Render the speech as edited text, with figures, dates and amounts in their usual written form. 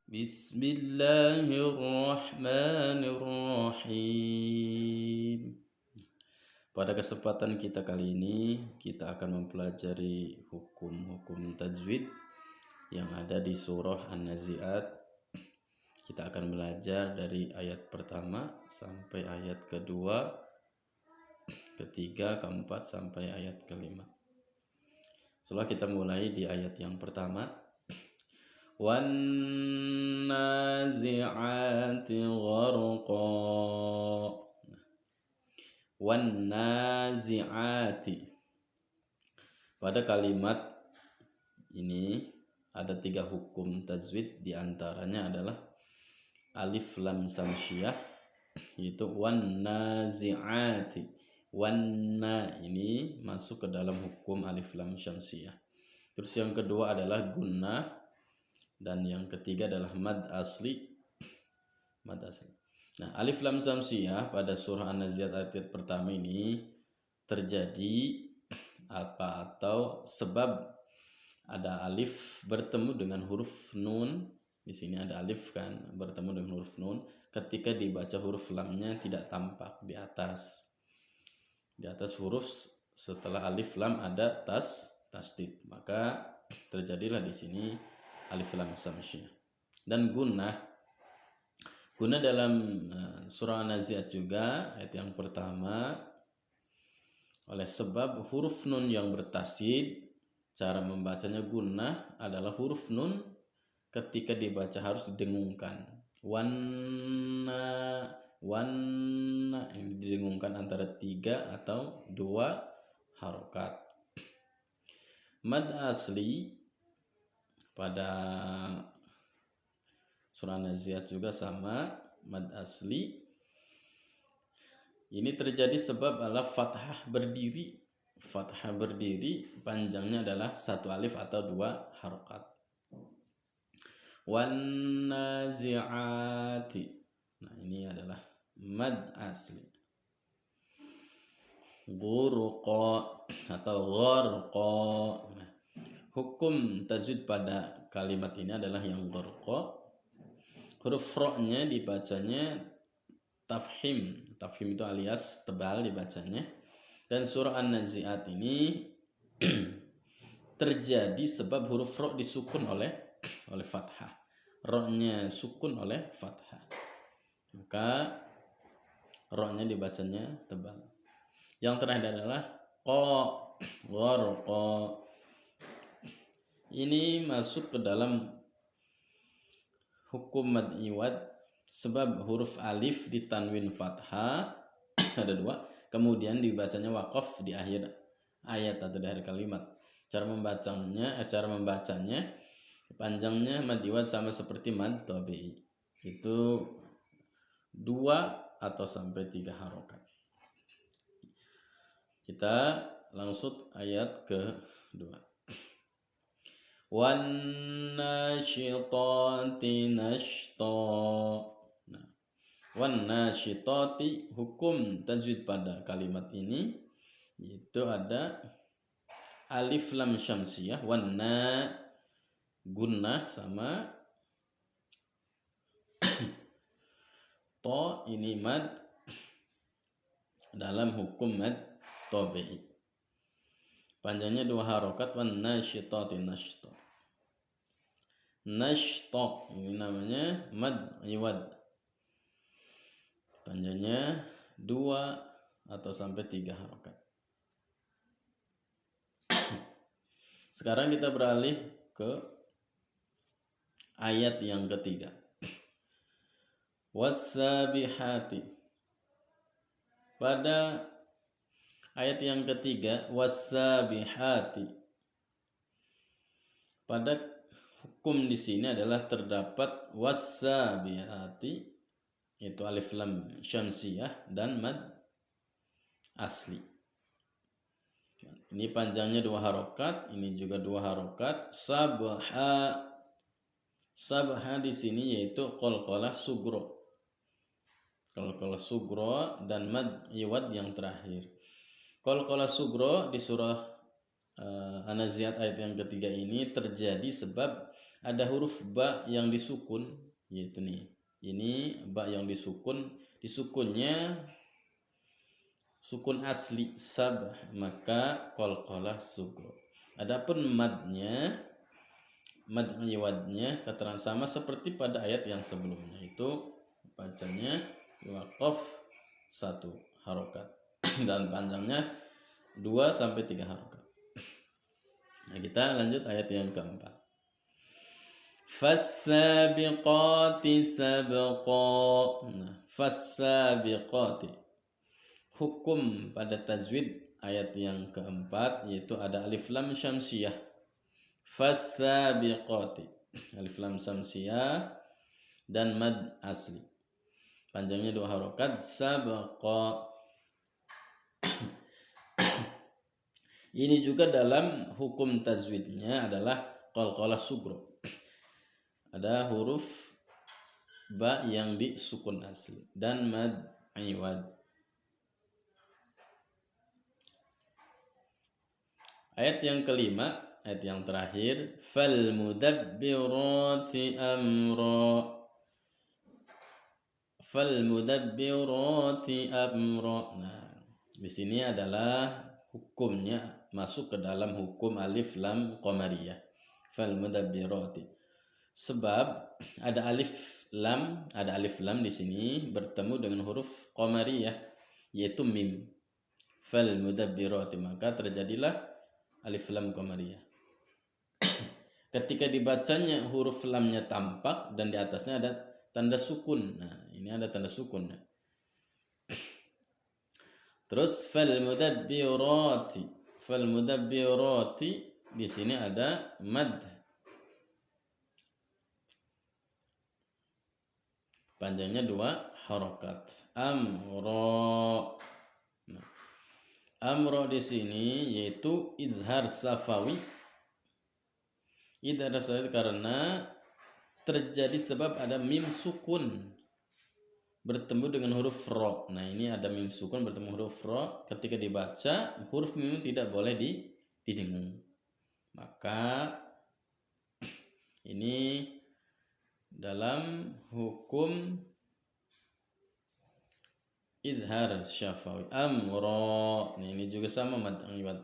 Bismillahirrahmanirrahim. Pada kesempatan kita kali ini, kita akan mempelajari hukum-hukum tajwid yang ada di surah An-Nazi'at. Kita akan belajar dari ayat pertama sampai ayat kedua, ketiga, keempat, sampai ayat kelima. Setelah kita mulai di ayat yang pertama, wan nazi'ati gharqa. Wan nazi'ati. Pada kalimat ini ada 3 hukum tajwid, diantaranya adalah alif lam samsiyah, yaitu wan nazi'ati. Wanna ini masuk ke dalam hukum alif lam syamsiyah. Terus yang kedua adalah gunnah, dan yang ketiga adalah mad asli. Nah, alif lam samsiyah pada surah An-Nazi'at ayat pertama ini terjadi atau sebab ada alif bertemu dengan huruf nun. Di sini ada alif kan bertemu dengan huruf nun, ketika dibaca huruf lamnya tidak tampak di atas. Di atas huruf setelah alif lam ada tasdid, maka terjadilah di sini alif lam samsiyah. Dan gunnah dalam surah An-Nazi'at juga ayat yang pertama, oleh sebab huruf nun yang bertasydid, cara membacanya gunnah adalah huruf nun ketika dibaca harus didengungkan. Wanna ini didengungkan antara 3 atau 2 harokat. Mad asli pada surah Nazi'at juga sama, mad asli ini terjadi sebab adalah fathah berdiri. Fathah berdiri panjangnya adalah 1 alif atau 2 harokat. Wan nazi'ati. Nah, ini adalah mad asli. Ghurqa atau gharqa. Nah, hukum tajwid pada kalimat ini adalah yang gharqa. Huruf ro-nya dibacanya tafhim. Tafhim itu alias tebal dibacanya. Dan surah An-Nazi'at ini terjadi sebab huruf ro disukun oleh fathah. Ro-nya sukun oleh fathah, maka ro-nya dibacanya tebal. Yang terakhir adalah qa, gharqa. Ini masuk ke dalam hukum mad iwad sebab huruf alif ditanwin fathah ada 2, kemudian dibacanya waqaf di akhir ayat atau di akhir kalimat. Cara membacanya panjangnya mad iwad sama seperti mad tabi'i, itu 2 atau sampai 3 harokat. Kita langsung ayat kedua. Wan nasyitati nashta. Nah, wan nasyitati, hukum tajwid pada kalimat ini yaitu ada alif lam syamsiyah, wanna gunnah sama to ini mad dalam hukum mad tabi'i. Panjangnya 2 harokat. Wan nasyitati nashta. Nashta ini namanya mad iwad. Panjangnya 2 atau sampai 3 harokat. Sekarang kita beralih ke ayat yang ketiga. Was-sabihati. Pada ayat yang ketiga, was-sabihati, pada hukum di sini adalah terdapat was-sabihati, itu alif lam syamsiyah dan mad asli. Ini panjangnya 2 harokat, ini juga 2 harokat. Sabha di sini yaitu qalqalah sugro. Qalqalah sugro dan mad iwad yang terakhir. Qalqalah sugro di surah An-Nazi'at ayat yang ketiga ini terjadi sebab ada huruf ba yang disukun, yaitu nih. Ini ba yang disukunnya sukun asli sabah, maka qalqalah sugro. Adapun madnya, mad iwadnya keterangan sama seperti pada ayat yang sebelumnya, itu bacanya waqaf 1 harokat dan panjangnya 2 sampai 3 harokat. Nah, kita lanjut ayat yang keempat. Fassabiqati sabqa. Nah, fassabiqati. Hukum pada tajwid ayat yang keempat yaitu ada alif lam syamsiyah. Fassabiqati. Alif lam syamsiyah dan mad asli. Panjangnya 2 harokat. Sabqa. Ini juga dalam hukum tajwidnya adalah qalqalah sugro. Ada huruf ba yang disukun asli dan mad iwad. Ayat yang kelima, ayat yang terakhir, fal mudabbirati amra. Fal mudabbirati amra. Nah, di sini adalah hukumnya masuk ke dalam hukum alif lam qamariyah. Fal mudabbirati. Sebab ada alif lam di sini bertemu dengan huruf qamariyah yaitu mim. Fal mudabbirati, maka terjadilah alif lam qamariyah. Ketika dibacanya huruf lamnya tampak dan di atasnya ada tanda sukun. Nah, ini ada tanda sukun. Terus fal mudabbirati di sini ada mad. Panjangnya 2 harokat. Amro. Nah, amro di sini yaitu izhar safawi. Izhar safawi karena terjadi sebab ada mim sukun bertemu dengan huruf ro. Nah, ini ada mim sukun bertemu huruf ro. Ketika dibaca, huruf mim tidak boleh didengung. Maka ini dalam hukum izhar syafawi. Amro. Nah, ini juga sama mad iwad.